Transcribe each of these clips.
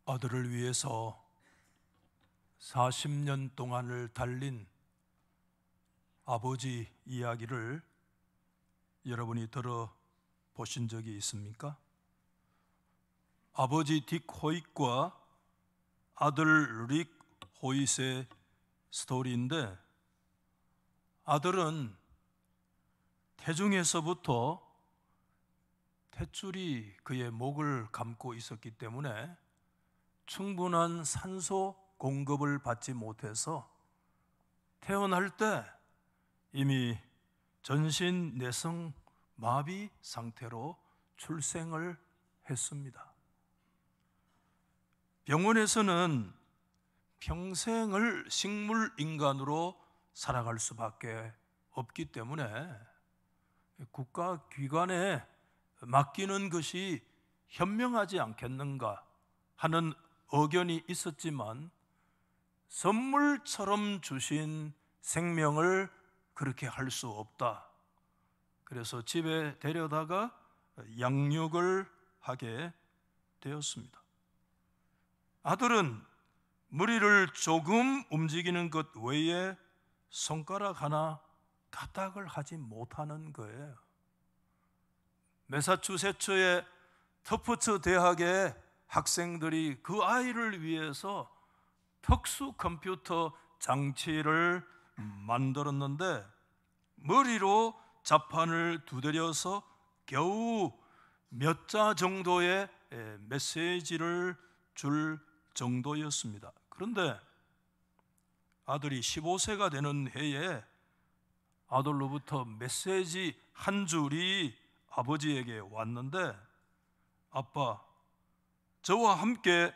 아들을 위해서 40년 동안을 달린 아버지 이야기를 여러분이 들어보신 적이 있습니까? 아버지 딕 호잇과 아들 릭 호잇의 스토리인데, 아들은 태중에서부터 탯줄이 그의 목을 감고 있었기 때문에 충분한 산소 공급을 받지 못해서 태어날 때 이미 전신 내성 마비 상태로 출생을 했습니다. 병원에서는 평생을 식물 인간으로 살아갈 수밖에 없기 때문에 국가기관에 맡기는 것이 현명하지 않겠는가 하는 의견이 있었지만, 선물처럼 주신 생명을 그렇게 할 수 없다. 그래서 집에 데려다가 양육을 하게 되었습니다. 아들은 머리를 조금 움직이는 것 외에 손가락 하나 까딱을 하지 못하는 거예요. 매사추세츠의 터프트 대학의 학생들이 그 아이를 위해서 특수 컴퓨터 장치를 만들었는데, 머리로 자판을 두드려서 겨우 몇 자 정도의 메시지를 줄 정도였습니다. 그런데 아들이 15세가 되는 해에 아들로부터 메시지 한 줄이 아버지에게 왔는데, 아빠, 저와 함께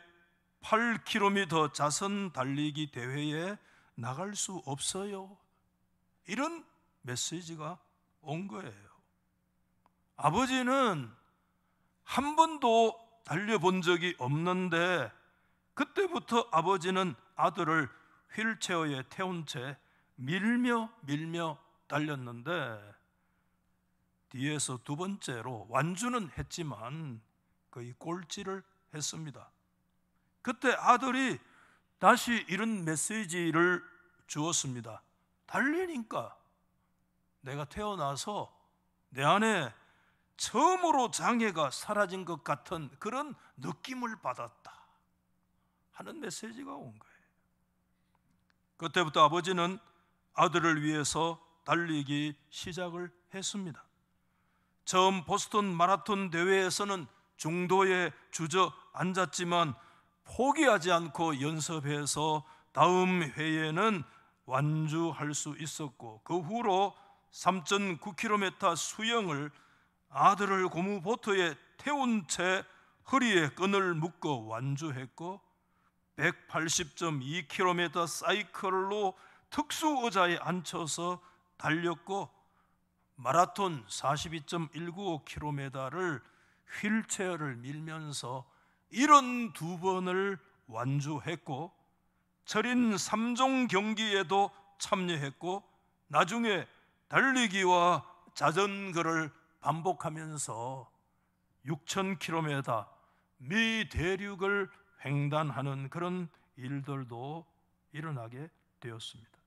8km 자선 달리기 대회에 나갈 수 없어요. 이런 메시지가 온 거예요. 아버지는 한 번도 달려본 적이 없는데, 그때부터 아버지는 아들을 휠체어에 태운 채 밀며 달렸는데, 뒤에서 두 번째로 완주는 했지만 거의 꼴찌를 했습니다. 그때 아들이 다시 이런 메시지를 주었습니다. 달리니까 내가 태어나서 내 안에 처음으로 장애가 사라진 것 같은 그런 느낌을 받았다 하는 메시지가 온 거예요. 그때부터 아버지는 아들을 위해서 달리기 시작을 했습니다. 처음 보스턴 마라톤 대회에서는 중도에 주저앉았지만 포기하지 않고 연습해서 다음 회에는 완주할 수 있었고, 그 후로 3.9km 수영을 아들을 고무보트에 태운 채 허리에 끈을 묶어 완주했고, 180.2km 사이클로 특수 의자에 앉혀서 달렸고, 마라톤 42.195km를 휠체어를 밀면서 72번을 완주했고, 철인 3종 경기에도 참여했고, 나중에 달리기와 자전거를 반복하면서 6,000km 미 대륙을 횡단하는 그런 일들도 일어나게 되었습니다.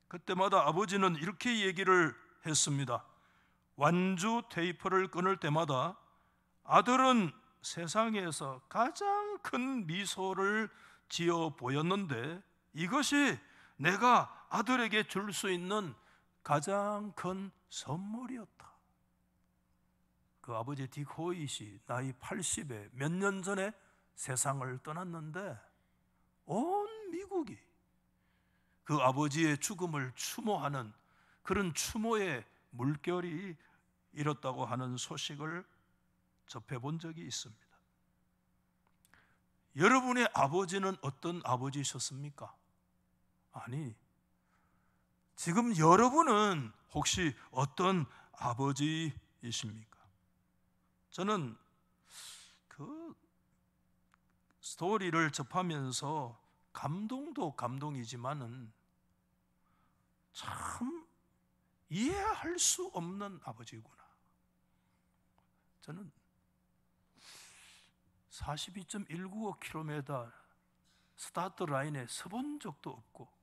그때마다 아버지는 이렇게 얘기를 했습니다. 완주 테이프를 끊을 때마다 아들은 세상에서 가장 큰 미소를 지어 보였는데, 이것이 내가 아들에게 줄 수 있는 가장 큰 선물이었다. 그 아버지 딕 호잇이 나이 80에 몇 년 전에 세상을 떠났는데, 온 미국이 그 아버지의 죽음을 추모하는 그런 추모의 물결이 일었다고 하는 소식을 접해본 적이 있습니다. 여러분의 아버지는 어떤 아버지셨습니까? 아니, 지금 여러분은 혹시 어떤 아버지이십니까? 저는 그 스토리를 접하면서 감동도 감동이지만은 참 이해할 수 없는 아버지구나. 저는 42.195km 스타트 라인에 서본 적도 없고,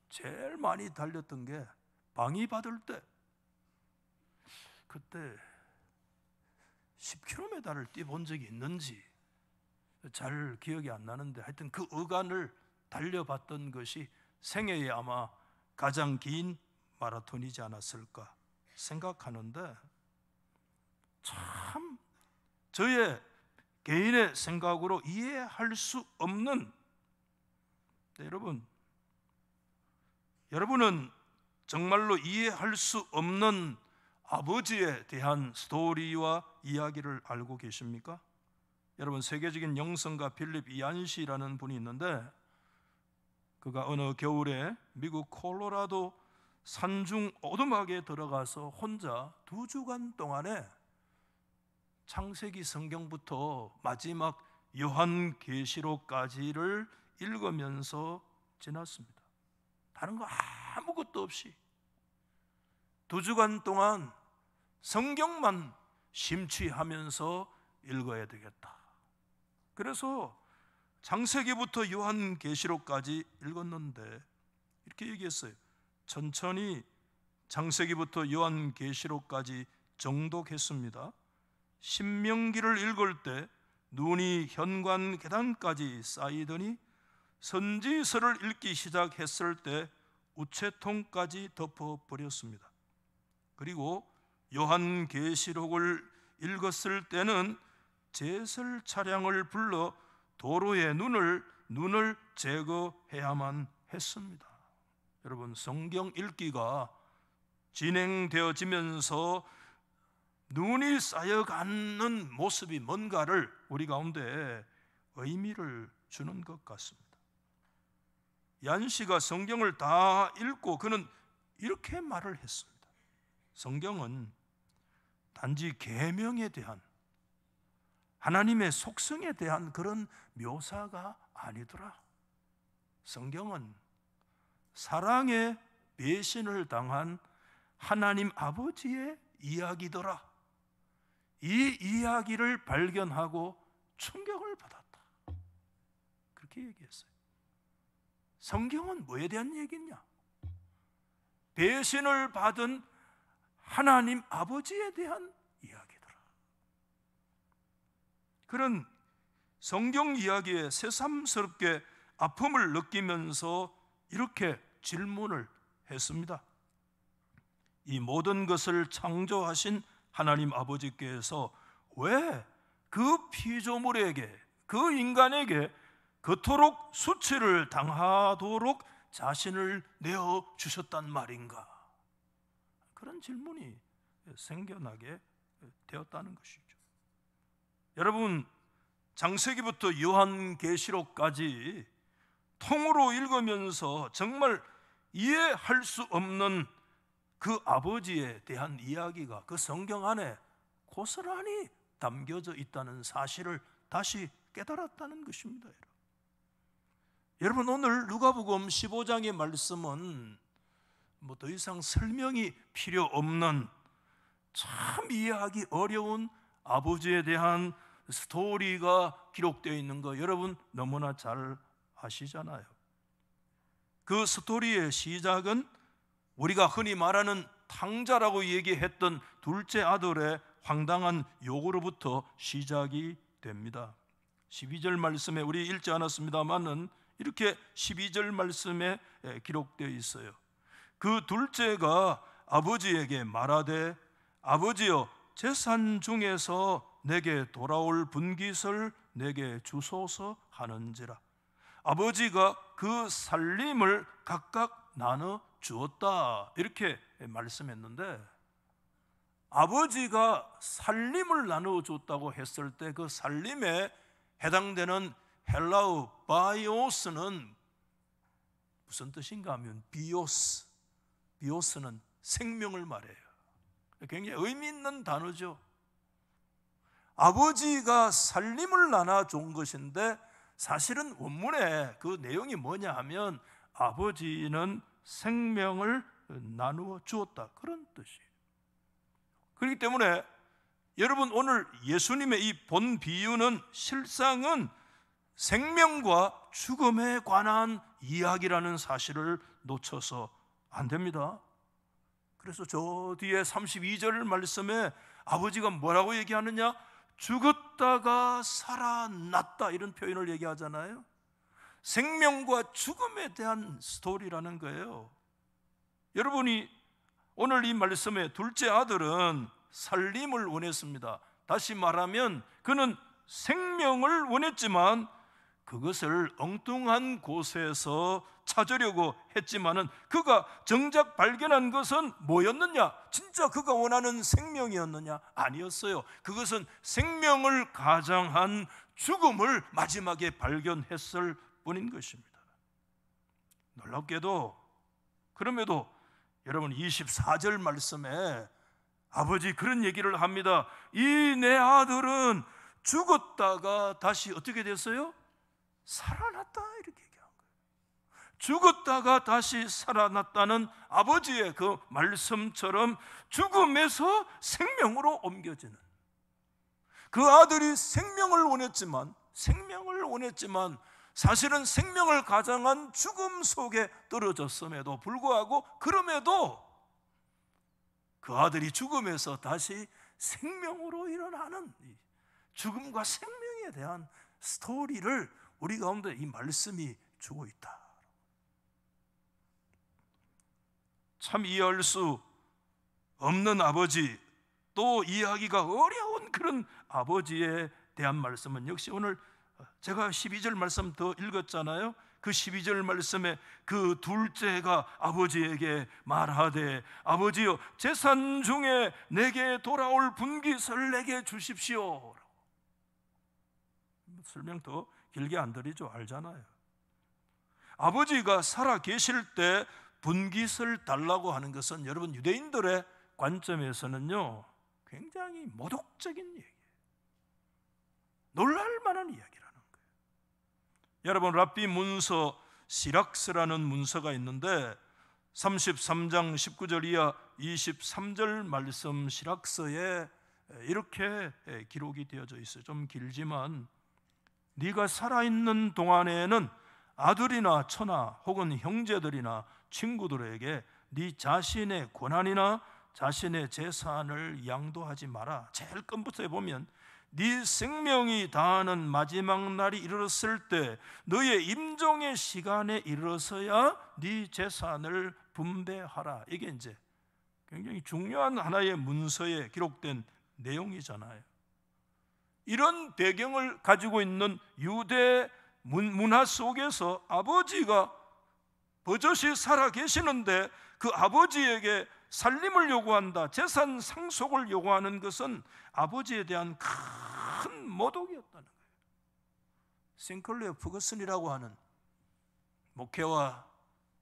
제일 많이 달렸던 게 방위 받을 때, 그때 10km를 뛰어본 적이 있는지 잘 기억이 안 나는데, 하여튼 그 어간을 달려봤던 것이 생애에 아마 가장 긴 마라톤이지 않았을까 생각하는데, 참 저의 개인의 생각으로 이해할 수 없는, 여러분은 정말로 이해할 수 없는 아버지에 대한 스토리와 이야기를 알고 계십니까? 여러분, 세계적인 영성가 필립 이안시라는 분이 있는데, 그가 어느 겨울에 미국 콜로라도 산중 오두막에 들어가서 혼자 2주간 동안에 창세기 성경부터 마지막 요한계시록까지를 읽으면서 지났습니다. 다른 거 아무것도 없이 2주간 동안 성경만 심취하면서 읽어야 되겠다. 그래서 창세기부터 요한계시록까지 읽었는데 이렇게 얘기했어요. 천천히 창세기부터 요한계시록까지 정독했습니다. 신명기를 읽을 때 눈이 현관 계단까지 쌓이더니 선지서를 읽기 시작했을 때 우체통까지 덮어버렸습니다. 그리고 요한계시록을 읽었을 때는 제설 차량을 불러 도로의 눈을 제거해야만 했습니다. 여러분, 성경 읽기가 진행되어지면서 눈이 쌓여가는 모습이 뭔가를 우리 가운데 의미를 주는 것 같습니다. 얀 씨가 성경을 다 읽고 그는 이렇게 말을 했습니다. 성경은 단지 계명에 대한, 하나님의 속성에 대한 그런 묘사가 아니더라. 성경은 사랑의 배신을 당한 하나님 아버지의 이야기더라. 이 이야기를 발견하고 충격을 받았다. 그렇게 얘기했어요. 성경은 뭐에 대한 얘기냐? 배신을 받은 하나님 아버지에 대한 이야기더라. 그런 성경 이야기에 새삼스럽게 아픔을 느끼면서 이렇게 질문을 했습니다. 이 모든 것을 창조하신 하나님 아버지께서 왜 그 피조물에게, 그 인간에게 그토록 수치를 당하도록 자신을 내어주셨단 말인가? 그런 질문이 생겨나게 되었다는 것이죠. 여러분, 창세기부터 요한계시록까지 통으로 읽으면서 정말 이해할 수 없는 그 아버지에 대한 이야기가 그 성경 안에 고스란히 담겨져 있다는 사실을 다시 깨달았다는 것입니다. 여러분, 오늘 누가복음 15장의 말씀은 뭐 더 이상 설명이 필요 없는, 참 이해하기 어려운 아버지에 대한 스토리가 기록되어 있는 거 여러분 너무나 잘 아시잖아요. 그 스토리의 시작은 우리가 흔히 말하는 탕자라고 얘기했던 둘째 아들의 황당한 요구로부터 시작이 됩니다. 12절 말씀에 우리 읽지 않았습니다만은 이렇게 12절 말씀에 기록되어 있어요. 그 둘째가 아버지에게 말하되 아버지여, 재산 중에서 내게 돌아올 분깃을 내게 주소서 하는지라. 아버지가 그 살림을 각각 나눠 주었다, 이렇게 말씀했는데, 아버지가 살림을 나누어 줬다고 했을 때 그 살림에 해당되는 헬라어 바이오스는 무슨 뜻인가 하면 비오스는 생명을 말해요. 굉장히 의미 있는 단어죠. 아버지가 살림을 나눠준 것인데 사실은 원문에 그 내용이 뭐냐 하면 아버지는 생명을 나누어 주었다, 그런 뜻이에요. 그렇기 때문에 여러분, 오늘 예수님의 이 본 비유는 실상은 생명과 죽음에 관한 이야기라는 사실을 놓쳐서 안 됩니다. 그래서 저 뒤에 32절 말씀에 아버지가 뭐라고 얘기하느냐? 죽었다가 살아났다, 이런 표현을 얘기하잖아요. 생명과 죽음에 대한 스토리라는 거예요. 여러분이 오늘 이 말씀에 둘째 아들은 살림을 원했습니다. 다시 말하면 그는 생명을 원했지만 그것을 엉뚱한 곳에서 찾으려고 했지만은 그가 정작 발견한 것은 뭐였느냐? 진짜 그가 원하는 생명이었느냐? 아니었어요. 그것은 생명을 가장한 죽음을 마지막에 발견했을 뿐인 것입니다. 놀랍게도 그럼에도 여러분 24절 말씀에 아버지 그런 얘기를 합니다. 이 내 아들은 죽었다가 다시 어떻게 됐어요? 살아났다, 이렇게 얘기한 거예요. 죽었다가 다시 살아났다는 아버지의 그 말씀처럼 죽음에서 생명으로 옮겨지는, 그 아들이 생명을 원했지만 사실은 생명을 가장한 죽음 속에 떨어졌음에도 불구하고, 그럼에도 그 아들이 죽음에서 다시 생명으로 일어나는 죽음과 생명에 대한 스토리를 우리 가운데 이 말씀이 주고 있다. 참 이해할 수 없는 아버지, 또 이해하기가 어려운 그런 아버지에 대한 말씀은 역시 오늘 제가 12절 말씀 더 읽었잖아요. 그 12절 말씀에 그 둘째가 아버지에게 말하되 아버지여 재산 중에 내게 돌아올 분깃을 내게 주십시오. 설명 더 길게 안 드리죠. 알잖아요. 아버지가 살아 계실 때 분깃을 달라고 하는 것은 여러분 유대인들의 관점에서는요 굉장히 모독적인 얘기예요. 놀랄 만한 이야기라는 거예요. 여러분 랍비 문서 시락스라는 문서가 있는데 33장 19절 이하 23절 말씀 시락서에 이렇게 기록이 되어져 있어요. 좀 길지만 네가 살아있는 동안에는 아들이나 처나 혹은 형제들이나 친구들에게 네 자신의 권한이나 자신의 재산을 양도하지 마라. 제일 끝부터 보면 네 생명이 다하는 마지막 날이 이르렀을 때 너의 임종의 시간에 이르러서야 네 재산을 분배하라. 이게 이제 굉장히 중요한 하나의 문서에 기록된 내용이잖아요. 이런 배경을 가지고 있는 유대 문화 속에서 아버지가 버젓이 살아 계시는데 그 아버지에게 살림을 요구한다, 재산 상속을 요구하는 것은 아버지에 대한 큰 모독이었다는 거예요. 싱클레어 퍼거슨이라고 하는 목회와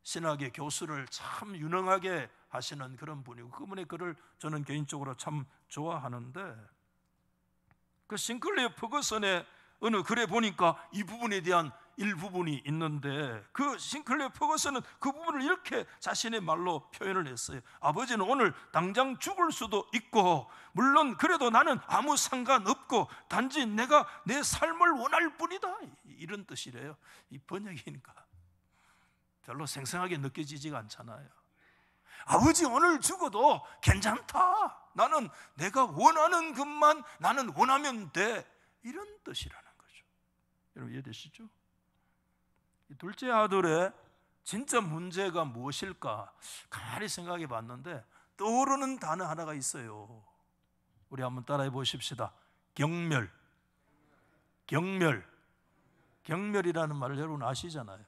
신학의 교수를 참 유능하게 하시는 그런 분이고, 그분의 글을 저는 개인적으로 참 좋아하는데, 그 싱클레어 퍼거슨의 어느 글에 보니까 이 부분에 대한 일부분이 있는데, 그 싱클레어 퍼거슨은 그 부분을 이렇게 자신의 말로 표현을 했어요. 아버지는 오늘 당장 죽을 수도 있고, 물론 그래도 나는 아무 상관없고 단지 내가 내 삶을 원할 뿐이다, 이런 뜻이래요. 이 번역이니까 별로 생생하게 느껴지지가 않잖아요. 아버지 오늘 죽어도 괜찮다, 나는 내가 원하는 것만 나는 원하면 돼, 이런 뜻이라는 거죠. 여러분 이해되시죠? 둘째 아들의 진짜 문제가 무엇일까 가만히 생각해 봤는데 떠오르는 단어 하나가 있어요. 우리 한번 따라해 보십시다. 경멸. 경멸이라는 말을 여러분 아시잖아요.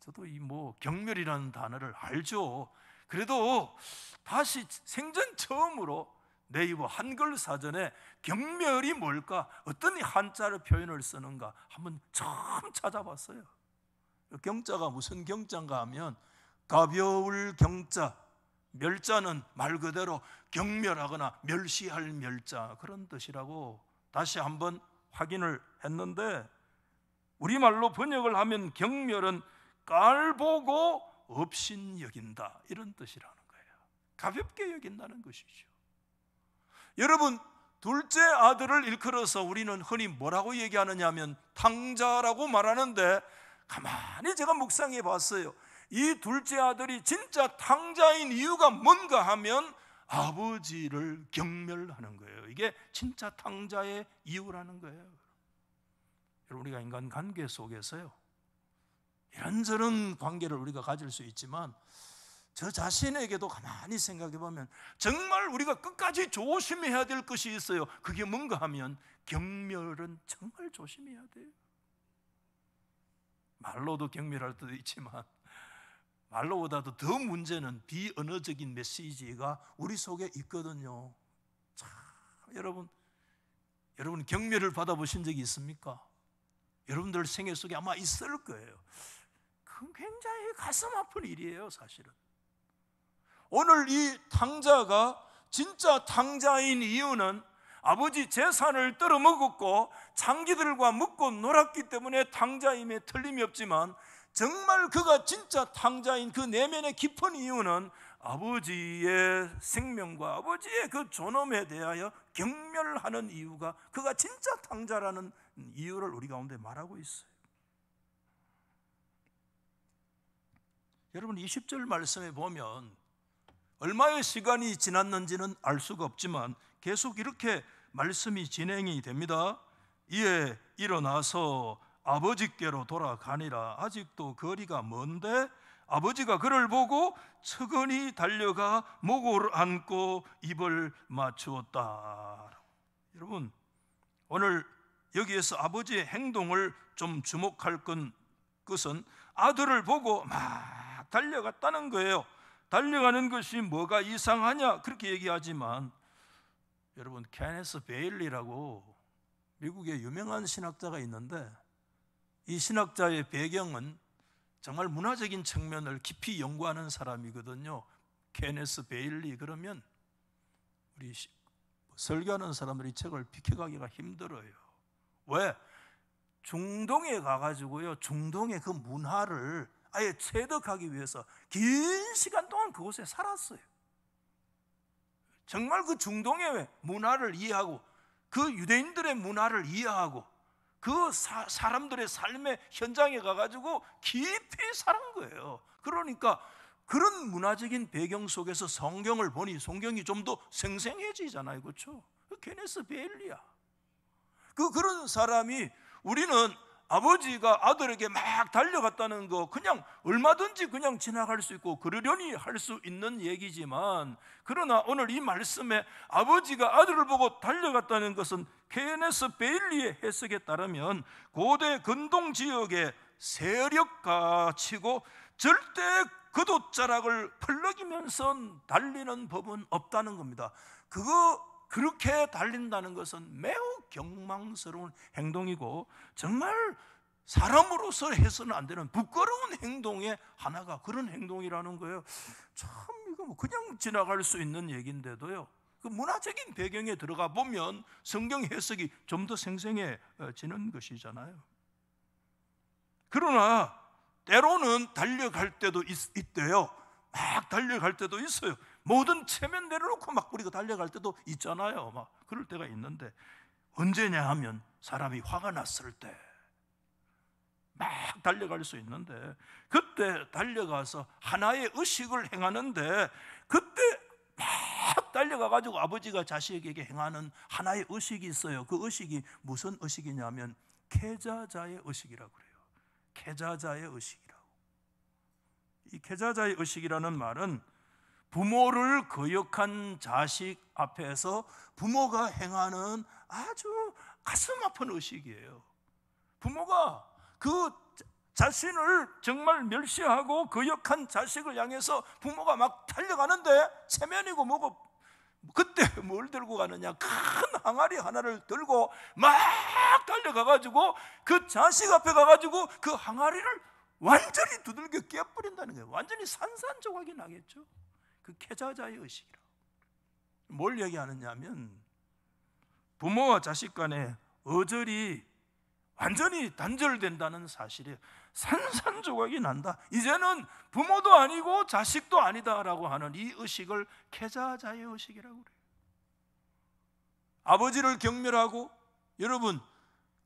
저도 이 경멸이라는 단어를 알죠. 그래도 다시 생전 처음으로 네이버 한글 사전에 경멸이 뭘까, 어떤 한자로 표현을 쓰는가 한번 처음 찾아봤어요. 경자가 무슨 경자인가 하면 가벼울 경자, 멸자는 말 그대로 경멸하거나 멸시할 멸자, 그런 뜻이라고 다시 한번 확인을 했는데, 우리말로 번역을 하면 경멸은 깔보고 업신여긴다, 이런 뜻이라는 거예요. 가볍게 여긴다는 것이죠. 여러분, 둘째 아들을 일컬어서 우리는 흔히 뭐라고 얘기하느냐 하면 탕자라고 말하는데, 가만히 제가 묵상해 봤어요. 이 둘째 아들이 진짜 탕자인 이유가 뭔가 하면 아버지를 경멸하는 거예요. 이게 진짜 탕자의 이유라는 거예요. 여러분, 우리가 인간 관계 속에서요, 이런저런 관계를 우리가 가질 수 있지만 저 자신에게도 가만히 생각해 보면 정말 우리가 끝까지 조심해야 될 것이 있어요. 그게 뭔가 하면 경멸은 정말 조심해야 돼요. 말로도 경멸할 때도 있지만 말로보다도 더 문제는 비언어적인 메시지가 우리 속에 있거든요. 참, 여러분 경멸을 받아보신 적이 있습니까? 여러분들 생애 속에 아마 있을 거예요. 그건 굉장히 가슴 아픈 일이에요, 사실은. 오늘 이 탕자가 진짜 탕자인 이유는 아버지 재산을 떨어먹었고 창기들과 먹고 놀았기 때문에 탕자임에 틀림이 없지만, 정말 그가 진짜 탕자인 그 내면의 깊은 이유는 아버지의 생명과 아버지의 그 존엄에 대하여 경멸하는 이유가, 그가 진짜 탕자라는 이유를 우리 가운데 말하고 있어요. 여러분, 20절 말씀에 보면 얼마의 시간이 지났는지는 알 수가 없지만 계속 이렇게 말씀이 진행이 됩니다. 이에 일어나서 아버지께로 돌아가니라. 아직도 거리가 먼데 아버지가 그를 보고 측은히 달려가 목을 안고 입을 맞추었다. 여러분, 오늘 여기에서 아버지의 행동을 좀 주목할 것은 아들을 보고 막 달려갔다는 거예요. 달려가는 것이 뭐가 이상하냐 그렇게 얘기하지만, 여러분, 케네스 베일리라고 미국의 유명한 신학자가 있는데, 이 신학자의 배경은 정말 문화적인 측면을 깊이 연구하는 사람이거든요. 케네스 베일리 그러면 우리 설교하는 사람들이 책을 비켜가기가 힘들어요. 왜? 중동에 가가지고요, 중동의 그 문화를 아예 체득하기 위해서 긴 시간 동안 그곳에 살았어요. 정말 그 중동의 문화를 이해하고 그 유대인들의 문화를 이해하고 그 사람들의 삶의 현장에 가가지고 깊이 살은 거예요. 그러니까 그런 문화적인 배경 속에서 성경을 보니 성경이 좀 더 생생해지잖아요. 그렇죠? 케네스 베일리야. 그런 사람이, 우리는 아버지가 아들에게 막 달려갔다는 거 그냥 얼마든지 그냥 지나갈 수 있고 그러려니 할 수 있는 얘기지만, 그러나 오늘 이 말씀에 아버지가 아들을 보고 달려갔다는 것은 케네스 베일리의 해석에 따르면 고대 근동 지역의 세력가 치고 절대 그돛자락을 펄럭이면서 달리는 법은 없다는 겁니다. 그렇게 달린다는 것은 매우 경망스러운 행동이고 정말 사람으로서 해서는 안 되는 부끄러운 행동의 하나가 그런 행동이라는 거예요. 참, 이거 뭐 그냥 지나갈 수 있는 얘기인데도요, 그 문화적인 배경에 들어가 보면 성경 해석이 좀 더 생생해지는 것이잖아요. 그러나 때로는 달려갈 때도 있대요. 막 달려갈 때도 있어요. 모든 체면 내려놓고 막 우리가 달려갈 때도 있잖아요. 막 그럴 때가 있는데, 언제냐 하면 사람이 화가 났을 때 막 달려갈 수 있는데, 그때 달려가서 하나의 의식을 행하는데, 그때 막 달려가가지고 아버지가 자식에게 행하는 하나의 의식이 있어요. 그 의식이 무슨 의식이냐면 계자자의 의식이라고 그래요. 계자자의 의식이라고. 이 계자자의 의식이라는 말은 부모를 거역한 자식 앞에서 부모가 행하는 아주 가슴 아픈 의식이에요. 부모가 그 자신을 정말 멸시하고 거역한 자식을 향해서 부모가 막 달려가는데 체면이고 뭐고, 그때 뭘 들고 가느냐, 큰 항아리 하나를 들고 막 달려가가지고 그 자식 앞에 가가지고 그 항아리를 완전히 두들겨 깨버린다는 거예요. 완전히 산산조각이 나겠죠. 그 계자자의 의식이라고. 뭘 얘기하느냐 하면 부모와 자식 간의 어절이 완전히 단절된다는 사실이에요. 산산조각이 난다. 이제는 부모도 아니고 자식도 아니다라고 하는 이 의식을 계자자의 의식이라고 그래요. 아버지를 경멸하고, 여러분,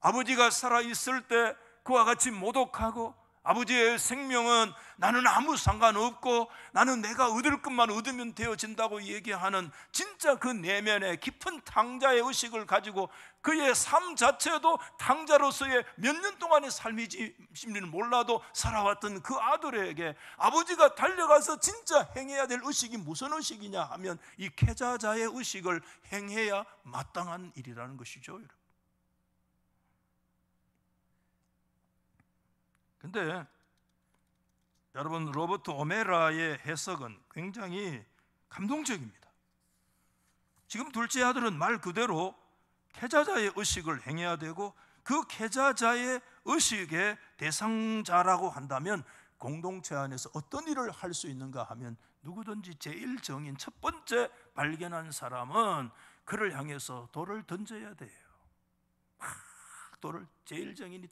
아버지가 살아있을 때 그와 같이 모독하고, 아버지의 생명은 나는 아무 상관없고 나는 내가 얻을 것만 얻으면 되어진다고 얘기하는 진짜 그 내면에 깊은 탕자의 의식을 가지고 그의 삶 자체도 탕자로서의 몇 년 동안의 삶이지는 몰라도 살아왔던 그 아들에게 아버지가 달려가서 진짜 행해야 될 의식이 무슨 의식이냐 하면 이 계좌자의 의식을 행해야 마땅한 일이라는 것이죠, 여러분. 근데 여러분, 로버트 오메라의 해석은 굉장히 감동적입니다. 지금 둘째 아들은 말 그대로 계좌자의 의식을 행해야 되고, 그 계좌자의 의식의 대상자라고 한다면 공동체 안에서 어떤 일을 할 수 있는가 하면 누구든지 제일 정인 첫 번째 발견한 사람은 그를 향해서 돌을 던져야 돼요. 제일 정인이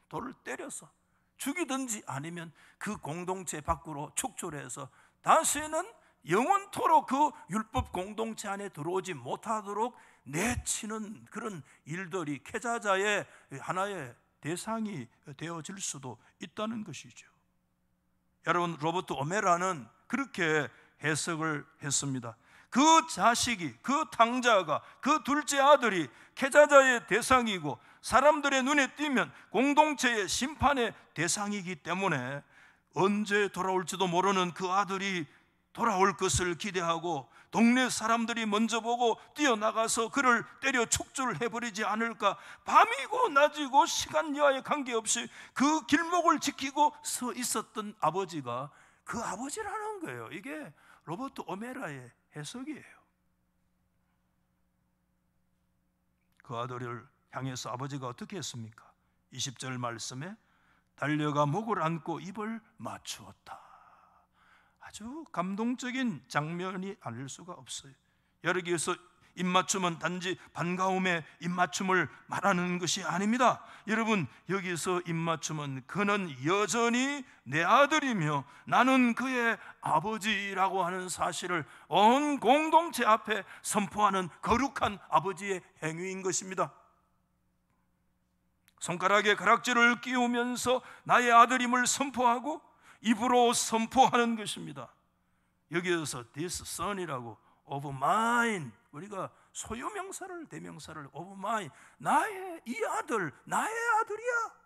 돌을 때려서 죽이든지 아니면 그 공동체 밖으로 축출해서 다시는 영원토록 그 율법 공동체 안에 들어오지 못하도록 내치는 그런 일들이 계좌자의 하나의 대상이 되어질 수도 있다는 것이죠. 여러분, 로버트 오메라는 그렇게 해석을 했습니다. 그 자식이, 그 탕자가, 그 둘째 아들이 계좌자의 대상이고 사람들의 눈에 띄면 공동체의 심판의 대상이기 때문에 언제 돌아올지도 모르는 그 아들이 돌아올 것을 기대하고 동네 사람들이 먼저 보고 뛰어나가서 그를 때려 축출해버리지 않을까, 밤이고 낮이고 시간여하에 관계없이 그 길목을 지키고 서 있었던 아버지가 그 아버지라는 거예요. 이게 로버트 오메라의 해석이에요. 그 아들을 향해서 아버지가 어떻게 했습니까? 20절 말씀에 달려가 목을 안고 입을 맞추었다. 아주 감동적인 장면이 아닐 수가 없어요. 여기에서 입맞춤은 단지 반가움의 입맞춤을 말하는 것이 아닙니다. 여러분, 여기서 입맞춤은 그는 여전히 내 아들이며 나는 그의 아버지라고 하는 사실을 온 공동체 앞에 선포하는 거룩한 아버지의 행위인 것입니다. 손가락에 가락지를 끼우면서 나의 아들임을 선포하고 입으로 선포하는 것입니다. 여기에서 this son이라고 of mine, 우리가 소유명사를 대명사를 of mine, 나의 이 아들, 나의 아들이야.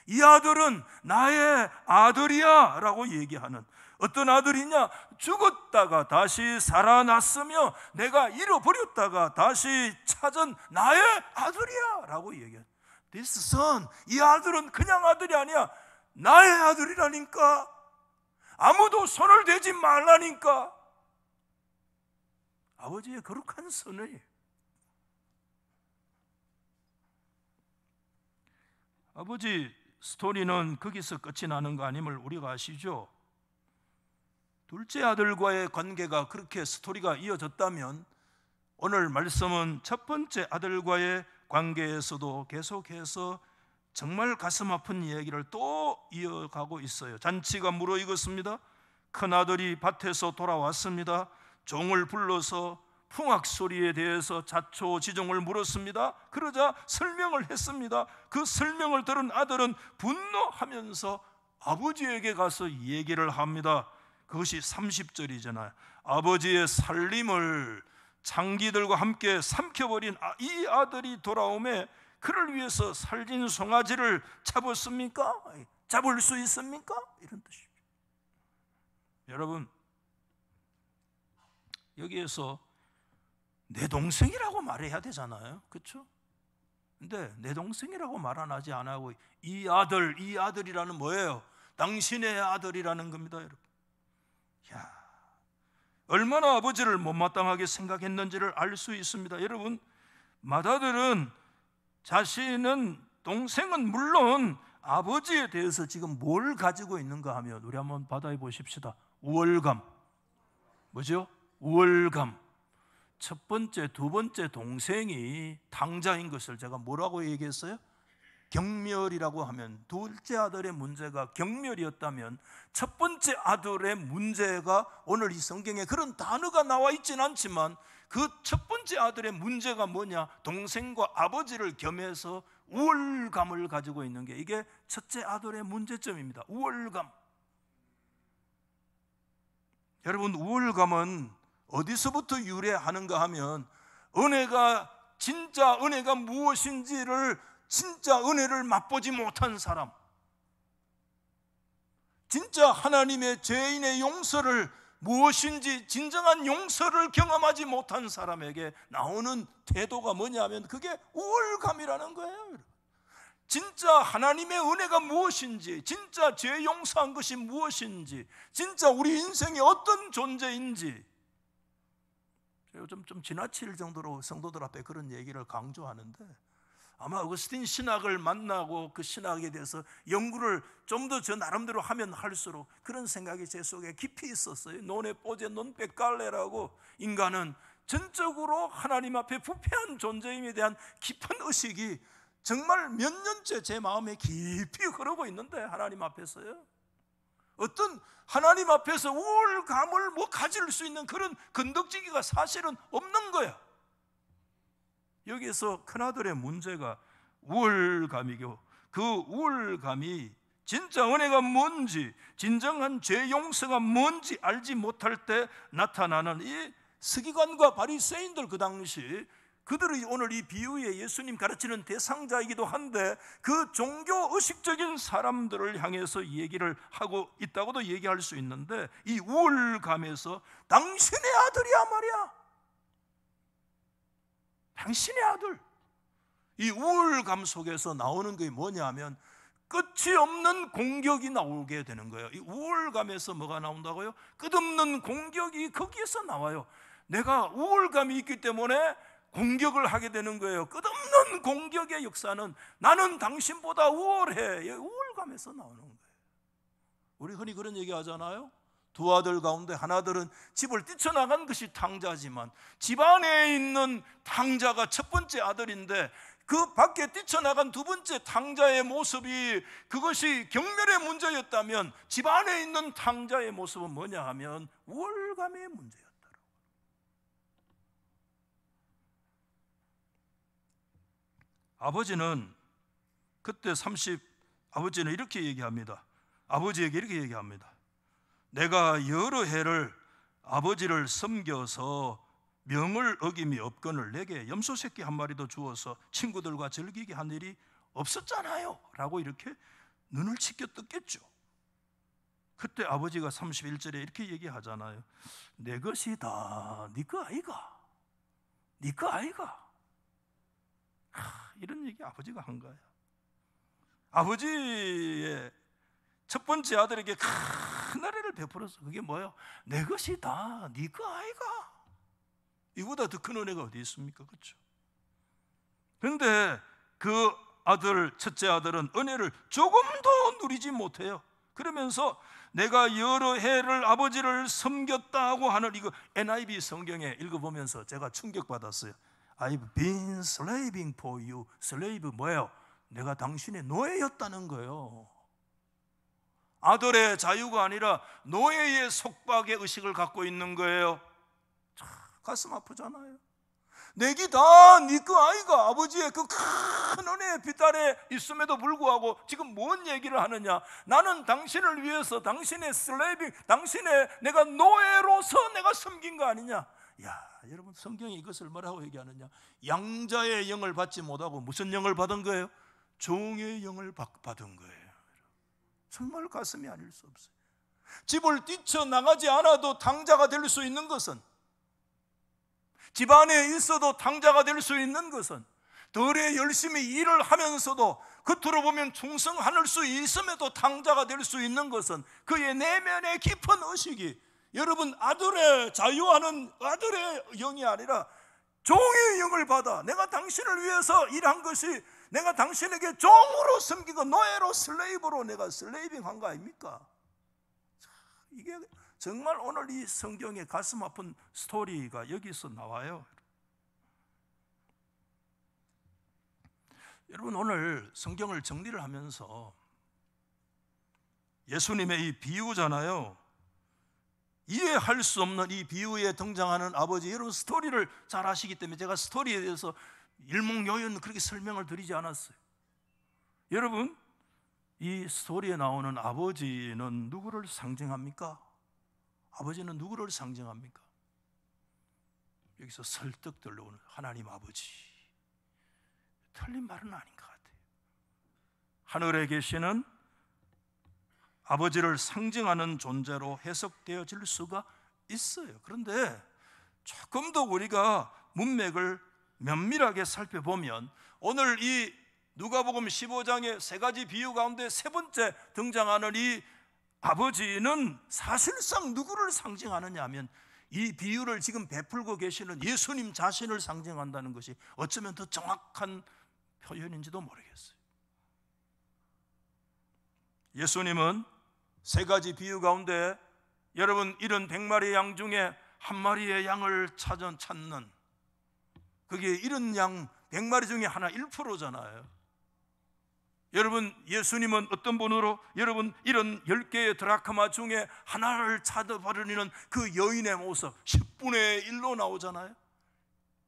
이 아들은 나의 아들이야 라고 얘기하는, 어떤 아들이냐? 죽었다가 다시 살아났으며 내가 잃어버렸다가 다시 찾은 나의 아들이야 라고 얘기해. This son, 이 아들은 그냥 아들이 아니야. 나의 아들이라니까. 아무도 손을 대지 말라니까. 아버지의 거룩한 선을. 아버지 스토리는 거기서 끝이 나는 거 아님을 우리가 아시죠? 둘째 아들과의 관계가 그렇게 스토리가 이어졌다면 오늘 말씀은 첫 번째 아들과의 관계에서도 계속해서 정말 가슴 아픈 얘기를 또 이어가고 있어요. 잔치가 무르익었습니다. 큰아들이 밭에서 돌아왔습니다. 종을 불러서 풍악 소리에 대해서 자초지종을 물었습니다. 그러자 설명을 했습니다. 그 설명을 들은 아들은 분노하면서 아버지에게 가서 얘기를 합니다. 그것이 30절이잖아요. 아버지의 살림을 장기들과 함께 삼켜버린 이 아들이 돌아오매 그를 위해서 살진 송아지를 잡았습니까? 잡을 수 있습니까? 이런 뜻이죠. 여러분, 여기에서 내 동생이라고 말해야 되잖아요, 그렇죠? 근데 내 동생이라고 말 안 하지 않고 이 아들이라는 뭐예요? 당신의 아들이라는 겁니다, 여러분. 야, 얼마나 아버지를 못마땅하게 생각했는지를 알 수 있습니다. 여러분, 맏아들은 자신은, 동생은 물론 아버지에 대해서 지금 뭘 가지고 있는가 하면 우리 한번 받아 보십시다. 우월감. 뭐죠? 우월감. 첫 번째, 두 번째 동생이 탕자인 것을 제가 뭐라고 얘기했어요? 경멸이라고 하면, 둘째 아들의 문제가 경멸이었다면 첫 번째 아들의 문제가, 오늘 이 성경에 그런 단어가 나와 있지는 않지만 그 첫 번째 아들의 문제가 뭐냐? 동생과 아버지를 겸해서 우월감을 가지고 있는 게, 이게 첫째 아들의 문제점입니다. 우월감. 여러분, 우월감은 어디서부터 유래하는가 하면, 진짜 은혜가 무엇인지를, 진짜 은혜를 맛보지 못한 사람, 진짜 하나님의 죄인의 용서를, 무엇인지 진정한 용서를 경험하지 못한 사람에게 나오는 태도가 뭐냐면, 그게 우월감이라는 거예요. 진짜 하나님의 은혜가 무엇인지, 진짜 죄 용서한 것이 무엇인지, 진짜 우리 인생이 어떤 존재인지, 요즘 좀 지나칠 정도로 성도들 앞에 그런 얘기를 강조하는데, 아마 어거스틴 신학을 만나고 그 신학에 대해서 연구를 좀 더 저 나름대로 하면 할수록 그런 생각이 제 속에 깊이 있었어요. 논에 뽀제 논백갈래라고, 인간은 전적으로 하나님 앞에 부패한 존재임에 대한 깊은 의식이 정말 몇 년째 제 마음에 깊이 흐르고 있는데, 하나님 앞에서요, 어떤 하나님 앞에서 우월감을 가질 수 있는 그런 건덕지기가 사실은 없는 거야. 여기서 큰아들의 문제가 우월감이고, 그 우월감이 진짜 은혜가 뭔지, 진정한 죄 용서가 뭔지 알지 못할 때 나타나는 이 서기관과 바리새인들, 그 당시 그들이 오늘 이 비유에 예수님 가르치는 대상자이기도 한데, 그 종교 의식적인 사람들을 향해서 얘기를 하고 있다고도 얘기할 수 있는데, 이 우월감에서 당신의 아들이야 말이야, 당신의 아들, 이 우월감 속에서 나오는 게 뭐냐면 끝이 없는 공격이 나오게 되는 거예요. 이 우월감에서 뭐가 나온다고요? 끝없는 공격이 거기에서 나와요. 내가 우월감이 있기 때문에 공격을 하게 되는 거예요. 끝없는 공격의 역사는 나는 당신보다 우월해, 우월감에서 나오는 거예요. 우리 흔히 그런 얘기 하잖아요. 두 아들 가운데 하나들은 집을 뛰쳐나간 것이 탕자지만, 집 안에 있는 탕자가 첫 번째 아들인데, 그 밖에 뛰쳐나간 두 번째 탕자의 모습이, 그것이 경멸의 문제였다면 집 안에 있는 탕자의 모습은 뭐냐 하면 우월감의 문제였다. 아버지는 그때 아버지는 이렇게 얘기합니다. 아버지에게 이렇게 얘기합니다. 내가 여러 해를 아버지를 섬겨서 명을 어김이 없거늘 내게 염소 새끼 한 마리도 주어서 친구들과 즐기게 한 일이 없었잖아요 라고 이렇게 눈을 치켜 뜯겠죠. 그때 아버지가 31절에 이렇게 얘기하잖아요. 내 것이 다 네 거 아이가, 네 거 아이가. 이런 얘기 아버지가 한 거예요. 아버지의 첫 번째 아들에게 큰 은혜를 베풀어서, 그게 뭐예요? 내 것이 다 네 거 아이가. 이보다 더 큰 은혜가 어디 있습니까? 그렇죠? 그런데 그 아들, 첫째 아들은 은혜를 조금도 누리지 못해요. 그러면서 내가 여러 해를 아버지를 섬겼다고 하는, 이거 NIV 성경에 읽어보면서 제가 충격받았어요. I've been slaving for you. slave 뭐예요? 내가 당신의 노예였다는 거예요. 아들의 자유가 아니라 노예의 속박의 의식을 갖고 있는 거예요. 참 가슴 아프잖아요. 내기 다 네 거 아이가. 아버지의 그 큰 은혜의 빛 아래 있음에도 불구하고 지금 뭔 얘기를 하느냐? 나는 당신을 위해서 당신의 슬레이빙, 당신의 내가 노예로서 내가 섬긴 거 아니냐? 야, 여러분, 성경이 이것을 뭐라고 얘기하느냐? 양자의 영을 받지 못하고 무슨 영을 받은 거예요? 종의 영을 받은 거예요. 정말 가슴이 아릴 수 없어요. 집을 뛰쳐나가지 않아도 탕자가 될 수 있는 것은, 집 안에 있어도 탕자가 될 수 있는 것은, 덜에 열심히 일을 하면서도 겉으로 보면 충성할 수 있음에도 탕자가 될 수 있는 것은 그의 내면의 깊은 의식이, 여러분, 아들의 자유하는 아들의 영이 아니라 종의 영을 받아 내가 당신을 위해서 일한 것이, 내가 당신에게 종으로 섬기고 노예로, 슬레이브로 내가 슬레이빙한 거 아닙니까? 이게 정말 오늘 이 성경의 가슴 아픈 스토리가 여기서 나와요. 여러분, 오늘 성경을 정리를 하면서 예수님의 이 비유잖아요. 이해할 수 없는 이 비유에 등장하는 아버지, 여러분 스토리를 잘 아시기 때문에 제가 스토리에 대해서 일목요연 그렇게 설명을 드리지 않았어요. 여러분, 이 스토리에 나오는 아버지는 누구를 상징합니까? 아버지는 누구를 상징합니까? 여기서 설득 들러오는 하나님 아버지. 틀린 말은 아닌 것 같아요. 하늘에 계시는 아버지를 상징하는 존재로 해석되어질 수가 있어요. 그런데 조금 더 우리가 문맥을 면밀하게 살펴보면 오늘 이 누가복음 15장의 세 가지 비유 가운데 세 번째 등장하는 이 아버지는 사실상 누구를 상징하느냐 하면 이 비유를 지금 베풀고 계시는 예수님 자신을 상징한다는 것이 어쩌면 더 정확한 표현인지도 모르겠어요. 예수님은 세 가지 비유 가운데 여러분 70마리의 양 중에 한 마리의 양을 찾는, 그게 70양 100마리 중에 하나 1%잖아요. 여러분, 예수님은 어떤 분으로 여러분 이런 10개의 드라크마 중에 하나를 찾아버리는 그 여인의 모습 10분의 1로 나오잖아요.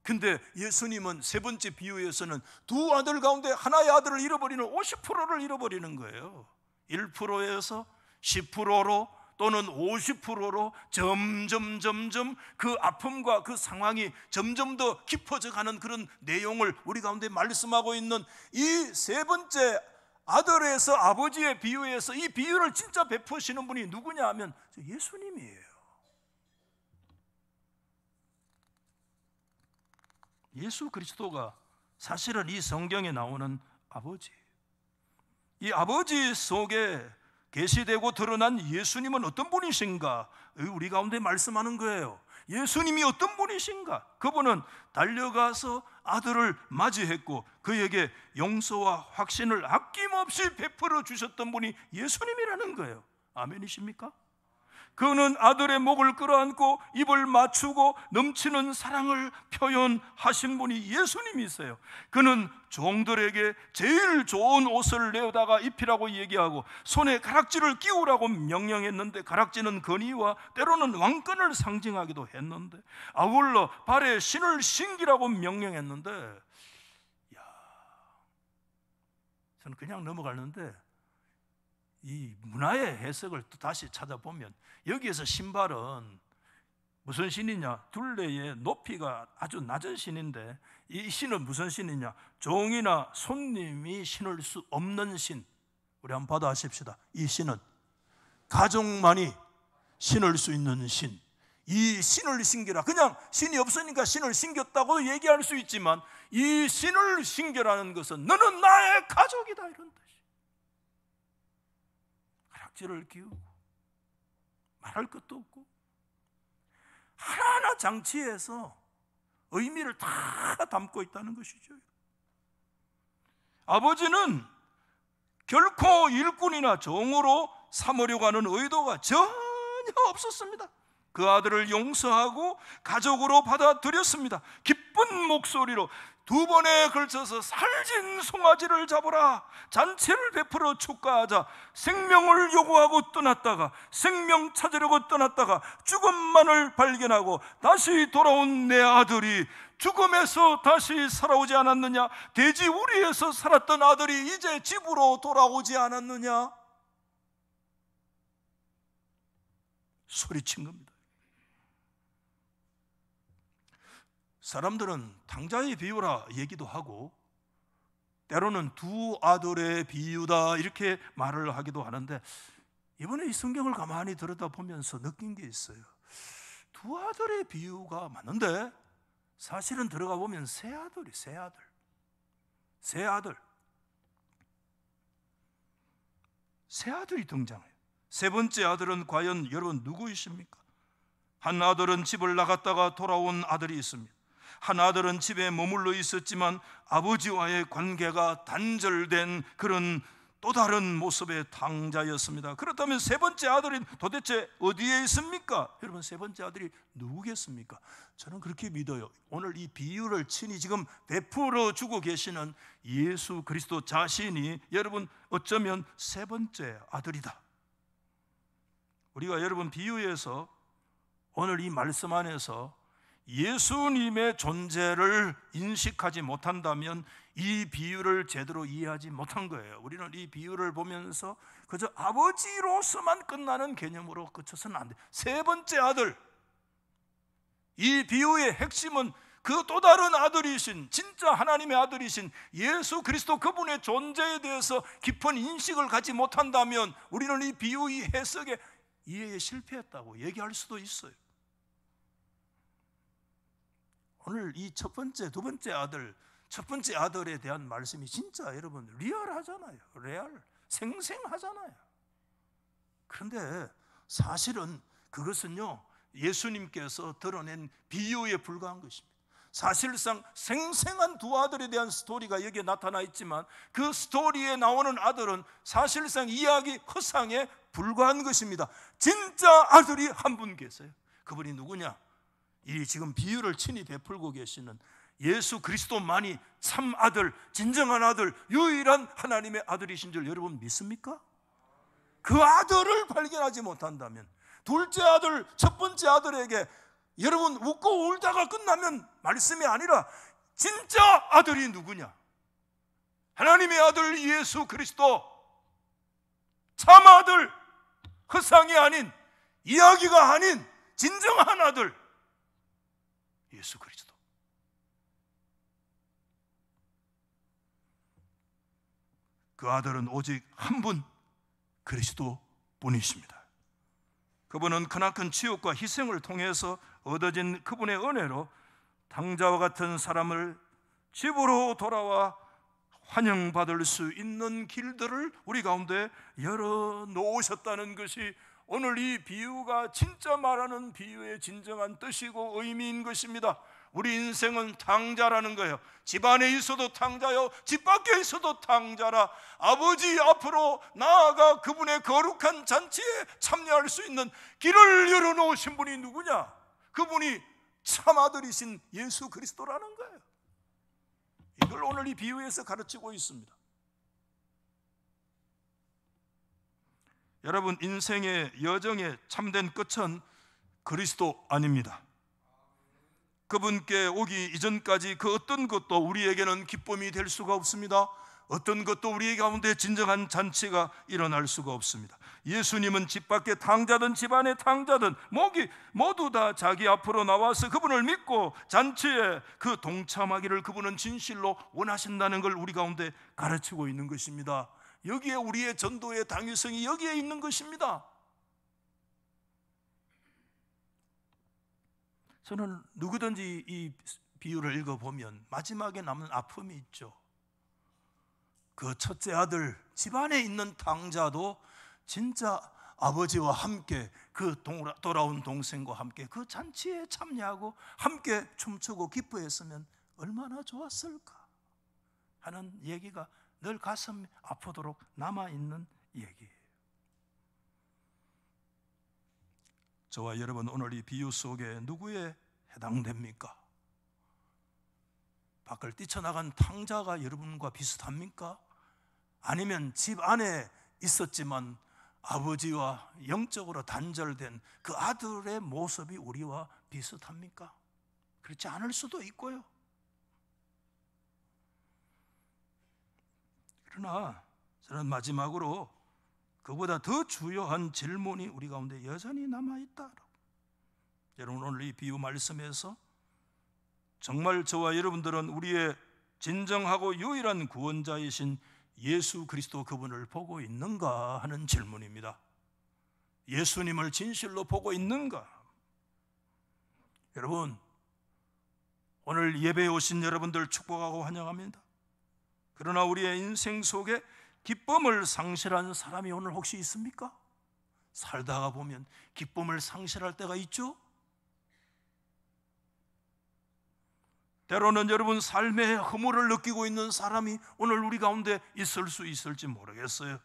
근데 예수님은 세 번째 비유에서는 두 아들 가운데 하나의 아들을 잃어버리는 50%를 잃어버리는 거예요. 1%에서 10%로 또는 50%로 점점 그 아픔과 그 상황이 점점 더 깊어져 가는 그런 내용을 우리 가운데 말씀하고 있는 이 세 번째 아들에서 아버지의 비유에서 이 비유를 진짜 베푸시는 분이 누구냐 하면 예수님이에요. 예수 그리스도가 사실은 이 성경에 나오는 아버지, 이 아버지 속에 계시되고 드러난 예수님은 어떤 분이신가? 우리 가운데 말씀하는 거예요. 예수님이 어떤 분이신가? 그분은 달려가서 아들을 맞이했고 그에게 용서와 확신을 아낌없이 베풀어 주셨던 분이 예수님이라는 거예요. 아멘이십니까? 그는 아들의 목을 끌어안고 입을 맞추고 넘치는 사랑을 표현하신 분이 예수님이세요. 그는 종들에게 제일 좋은 옷을 내어다가 입히라고 얘기하고 손에 가락지를 끼우라고 명령했는데, 가락지는 권위와 때로는 왕권을 상징하기도 했는데, 아울러 발에 신을 신기라고 명령했는데, 저는 그냥 넘어가는데 이 문화의 해석을 또 다시 찾아보면 여기에서 신발은 무슨 신이냐? 둘레의 높이가 아주 낮은 신인데 이 신은 무슨 신이냐? 종이나 손님이 신을 수 없는 신. 우리 한번 받아하십시다. 이 신은 가족만이 신을 수 있는 신. 이 신을 신겨라. 그냥 신이 없으니까 신을 신겼다고 얘기할 수 있지만 이 신을 신겨라는 것은 너는 나의 가족이다, 이런 뜻이에요. 가락지를 끼우고 말할 것도 없고 하나하나 장치에서 의미를 다 담고 있다는 것이죠. 아버지는 결코 일꾼이나 종으로 삼으려고 하는 의도가 전혀 없었습니다. 그 아들을 용서하고 가족으로 받아들였습니다. 기쁜 목소리로 2번에 걸쳐서 살진 송아지를 잡으라, 잔치를 베풀어 축가하자, 생명을 요구하고 떠났다가 생명 찾으려고 떠났다가 죽음만을 발견하고 다시 돌아온 내 아들이 죽음에서 다시 살아오지 않았느냐? 돼지 우리에서 살았던 아들이 이제 집으로 돌아오지 않았느냐? 소리친 겁니다. 사람들은 당자의 비유라 얘기도 하고 때로는 두 아들의 비유다 이렇게 말을 하기도 하는데, 이번에 이 성경을 가만히 들여다보면서 느낀 게 있어요. 두 아들의 비유가 맞는데 사실은 들어가 보면 세 아들이 등장해요. 세 번째 아들은 과연 여러분 누구이십니까? 한 아들은 집을 나갔다가 돌아온 아들이 있습니다. 한 아들은 집에 머물러 있었지만 아버지와의 관계가 단절된 그런 또 다른 모습의 탕자였습니다. 그렇다면 세 번째 아들은 도대체 어디에 있습니까? 여러분, 세 번째 아들이 누구겠습니까? 저는 그렇게 믿어요. 오늘 이 비유를 친히 지금 베풀어 주고 계시는 예수 그리스도 자신이 여러분 어쩌면 세 번째 아들이다. 우리가 여러분 비유에서 오늘 이 말씀 안에서 예수님의 존재를 인식하지 못한다면 이 비유를 제대로 이해하지 못한 거예요. 우리는 이 비유를 보면서 그저 아버지로서만 끝나는 개념으로 그쳐서는 안 돼. 세 번째 아들, 이 비유의 핵심은 그 또 다른 아들이신, 진짜 하나님의 아들이신 예수 그리스도 그분의 존재에 대해서 깊은 인식을 갖지 못한다면 우리는 이 비유, 이 해석에 이해에 실패했다고 얘기할 수도 있어요. 오늘 이 첫 번째, 두 번째 아들, 첫 번째 아들에 대한 말씀이 진짜 여러분 리얼하잖아요. 레알, 생생하잖아요. 그런데 사실은 그것은요, 예수님께서 드러낸 비유에 불과한 것입니다. 사실상 생생한 두 아들에 대한 스토리가 여기에 나타나 있지만 그 스토리에 나오는 아들은 사실상 이야기 허상에 불과한 것입니다. 진짜 아들이 한 분 계세요. 그분이 누구냐? 이 지금 비유를 친히 베풀고 계시는 예수 그리스도만이 참 아들, 진정한 아들, 유일한 하나님의 아들이신 줄 여러분 믿습니까? 그 아들을 발견하지 못한다면, 둘째 아들, 첫 번째 아들에게 여러분 웃고 울다가 끝나면 말씀이 아니라 진짜 아들이 누구냐? 하나님의 아들 예수 그리스도, 참 아들, 허상이 아닌, 이야기가 아닌 진정한 아들 예수 그리스도. 그 아들은 오직 한 분, 그리스도 뿐이십니다. 그분은 크나큰 치욕과 희생을 통해서 얻어진 그분의 은혜로 탕자와 같은 사람을 집으로 돌아와 환영받을 수 있는 길들을 우리 가운데 열어놓으셨다는 것이 오늘 이 비유가 진짜 말하는 비유의 진정한 뜻이고 의미인 것입니다. 우리 인생은 탕자라는 거예요. 집 안에 있어도 탕자요, 집 밖에 있어도 탕자라. 아버지 앞으로 나아가 그분의 거룩한 잔치에 참여할 수 있는 길을 열어놓으신 분이 누구냐? 그분이 참 아들이신 예수 그리스도라는 거예요. 이걸 오늘 이 비유에서 가르치고 있습니다. 여러분, 인생의 여정의 참된 끝은 그리스도 아닙니다. 그분께 오기 이전까지 그 어떤 것도 우리에게는 기쁨이 될 수가 없습니다. 어떤 것도 우리 가운데 진정한 잔치가 일어날 수가 없습니다. 예수님은 집 밖에 탕자든 집 안에 탕자든 모두 다 자기 앞으로 나와서 그분을 믿고 잔치에 그 동참하기를 그분은 진실로 원하신다는 걸 우리 가운데 가르치고 있는 것입니다. 여기에 우리의 전도의 당위성이 여기에 있는 것입니다. 저는 누구든지 이 비유를 읽어보면 마지막에 남는 아픔이 있죠. 그 첫째 아들, 집안에 있는 탕자도 진짜 아버지와 함께 그 돌아온 동생과 함께 그 잔치에 참여하고 함께 춤추고 기뻐했으면 얼마나 좋았을까 하는 얘기가 늘 가슴이 아프도록 남아있는 얘기예요. 저와 여러분, 오늘 이 비유 속에 누구에 해당됩니까? 밖을 뛰쳐나간 탕자가 여러분과 비슷합니까? 아니면 집 안에 있었지만 아버지와 영적으로 단절된 그 아들의 모습이 우리와 비슷합니까? 그렇지 않을 수도 있고요. 그러나 저는 마지막으로 그보다 더 중요한 질문이 우리 가운데 여전히 남아있다. 여러분, 오늘 이 비유 말씀에서 정말 저와 여러분들은 우리의 진정하고 유일한 구원자이신 예수 그리스도 그분을 보고 있는가 하는 질문입니다. 예수님을 진실로 보고 있는가? 여러분, 오늘 예배에 오신 여러분들 축복하고 환영합니다. 그러나 우리의 인생 속에 기쁨을 상실한 사람이 오늘 혹시 있습니까? 살다가 보면 기쁨을 상실할 때가 있죠? 때로는 여러분 삶의 허물을 느끼고 있는 사람이 오늘 우리 가운데 있을 수 있을지 모르겠어요.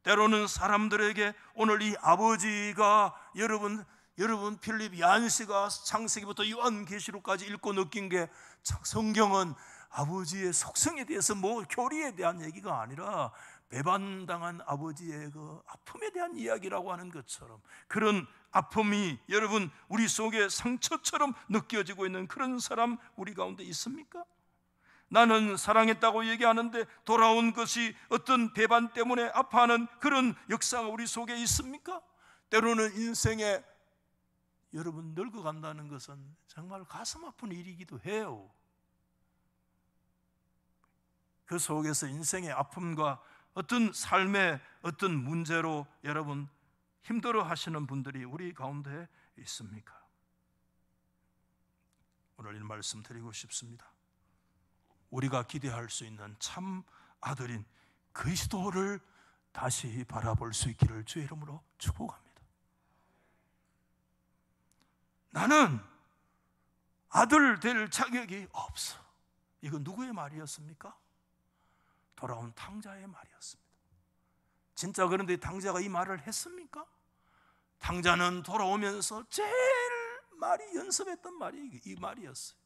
때로는 사람들에게 오늘 이 아버지가 여러분 필립 얀시가 창세기부터 요한계시록까지 읽고 느낀 게 성경은 아버지의 속성에 대해서 교리에 대한 얘기가 아니라 배반당한 아버지의 그 아픔에 대한 이야기라고 하는 것처럼, 그런 아픔이 여러분 우리 속에 상처처럼 느껴지고 있는 그런 사람 우리 가운데 있습니까? 나는 사랑했다고 얘기하는데 돌아온 것이 어떤 배반 때문에 아파하는 그런 역사가 우리 속에 있습니까? 때로는 인생에 여러분 늙어간다는 것은 정말 가슴 아픈 일이기도 해요. 그 속에서 인생의 아픔과 어떤 삶의 어떤 문제로 여러분 힘들어 하시는 분들이 우리 가운데 있습니까? 오늘 이 말씀 드리고 싶습니다. 우리가 기대할 수 있는 참 아들인 그리스도를 다시 바라볼 수 있기를 주의 이름으로 축복합니다. 나는 아들 될 자격이 없어. 이건 누구의 말이었습니까? 돌아온 탕자의 말이었습니다. 진짜 그런데 탕자가 이 말을 했습니까? 탕자는 돌아오면서 제일 말이 연습했던 말이 이 말이었어요.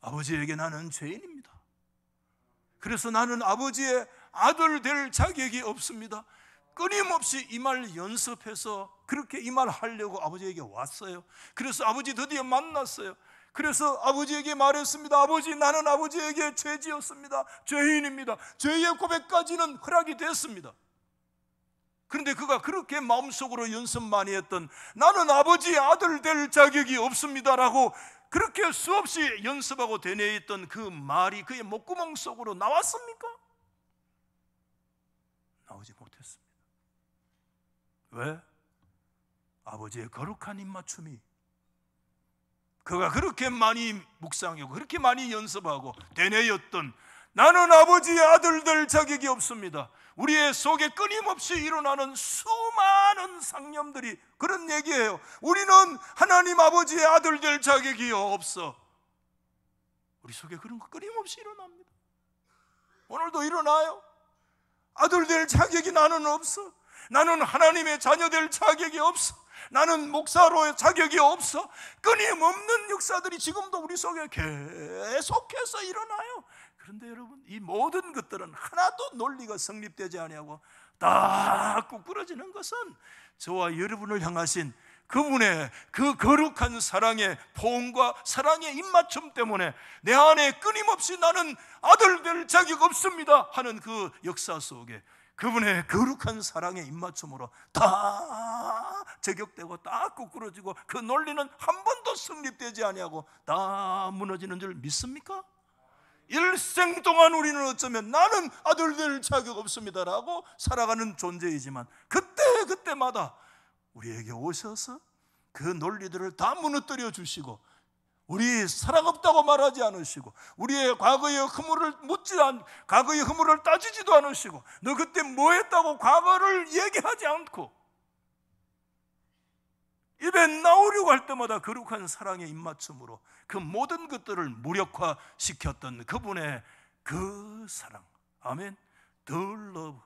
아버지에게 나는 죄인입니다. 그래서 나는 아버지의 아들 될 자격이 없습니다. 끊임없이 이 말 연습해서 그렇게 이 말 하려고 아버지에게 왔어요. 그래서 아버지 드디어 만났어요. 그래서 아버지에게 말했습니다. 아버지, 나는 아버지에게 죄 지었습니다. 죄인입니다. 죄의 고백까지는 허락이 됐습니다. 그런데 그가 그렇게 마음속으로 연습 많이 했던 나는 아버지의 아들 될 자격이 없습니다라고 그렇게 수없이 연습하고 되뇌있던 그 말이 그의 목구멍 속으로 나왔습니까? 나오지 못했습니다. 왜? 아버지의 거룩한 입맞춤이, 그가 그렇게 많이 묵상하고 그렇게 많이 연습하고 되뇌었던 나는 아버지의 아들 될 자격이 없습니다. 우리의 속에 끊임없이 일어나는 수많은 상념들이 그런 얘기예요. 우리는 하나님 아버지의 아들 될 자격이 없어. 우리 속에 그런 거 끊임없이 일어납니다. 오늘도 일어나요. 아들 될 자격이 나는 없어. 나는 하나님의 자녀 될 자격이 없어. 나는 목사로의 자격이 없어. 끊임없는 역사들이 지금도 우리 속에 계속해서 일어나요. 그런데 여러분, 이 모든 것들은 하나도 논리가 성립되지 아니하고 다 꾸꾸러지는 것은 저와 여러분을 향하신 그분의 그 거룩한 사랑의 포옹과 사랑의 입맞춤 때문에 내 안에 끊임없이 나는 아들 될 자격 없습니다 하는 그 역사 속에 그분의 거룩한 사랑의 입맞춤으로 다 저격되고 다 꾸꾸러지고 그 논리는 한 번도 성립되지 아니하고 다 무너지는 줄 믿습니까? 일생 동안 우리는 어쩌면 나는 아들 될 자격 없습니다라고 살아가는 존재이지만 그때마다 우리에게 오셔서 그 논리들을 다 무너뜨려 주시고 우리 사랑 없다고 말하지 않으시고 우리의 과거의 허물을 과거의 허물을 따지지도 않으시고 너 그때 뭐 했다고 과거를 얘기하지 않고 입에 나오려고 할 때마다 거룩한 사랑의 입맞춤으로 그 모든 것들을 무력화시켰던 그분의 그 사랑, 아멘, The love,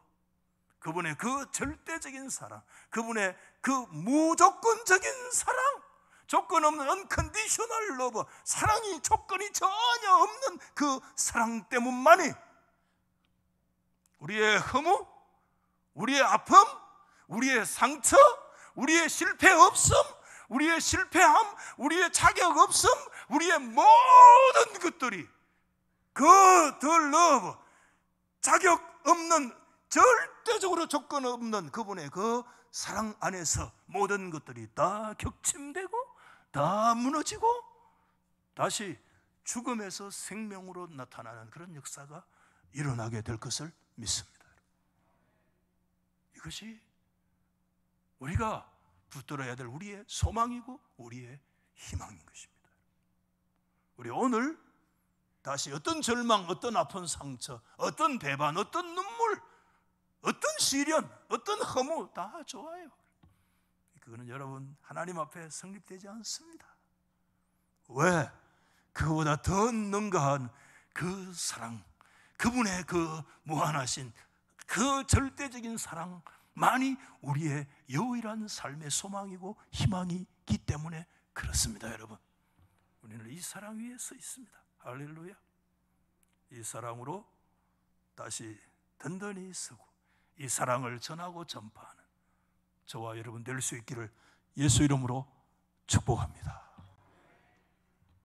그분의 그 절대적인 사랑, 그분의 그 무조건적인 사랑, 조건 없는 unconditional love, 사랑이 조건이 전혀 없는 그 사랑 때문만이 우리의 허무, 우리의 아픔, 우리의 상처, 우리의 실패 없음, 우리의 실패함, 우리의 자격 없음, 우리의 모든 것들이 그 The love, 자격 없는 절대적으로 조건 없는 그분의 그 사랑 안에서 모든 것들이 다 격침되고 다 무너지고 다시 죽음에서 생명으로 나타나는 그런 역사가 일어나게 될 것을 믿습니다. 이것이 우리가 붙들어야 될 우리의 소망이고 우리의 희망인 것입니다. 우리 오늘 다시 어떤 절망, 어떤 아픈 상처, 어떤 배반, 어떤 눈물, 어떤 시련, 어떤 허무 다 좋아요. 그거는 여러분 하나님 앞에 성립되지 않습니다. 왜? 그 그보다 더 능가한 그 사랑, 그분의 그 무한하신 그 절대적인 사랑만이 우리의 유일한 삶의 소망이고 희망이기 때문에 그렇습니다. 여러분, 우리는 이 사랑 위에 서 있습니다. 할렐루야. 이 사랑으로 다시 든든히 서고 이 사랑을 전하고 전파하는 저와 여러분 될 수 있기를 예수 이름으로 축복합니다.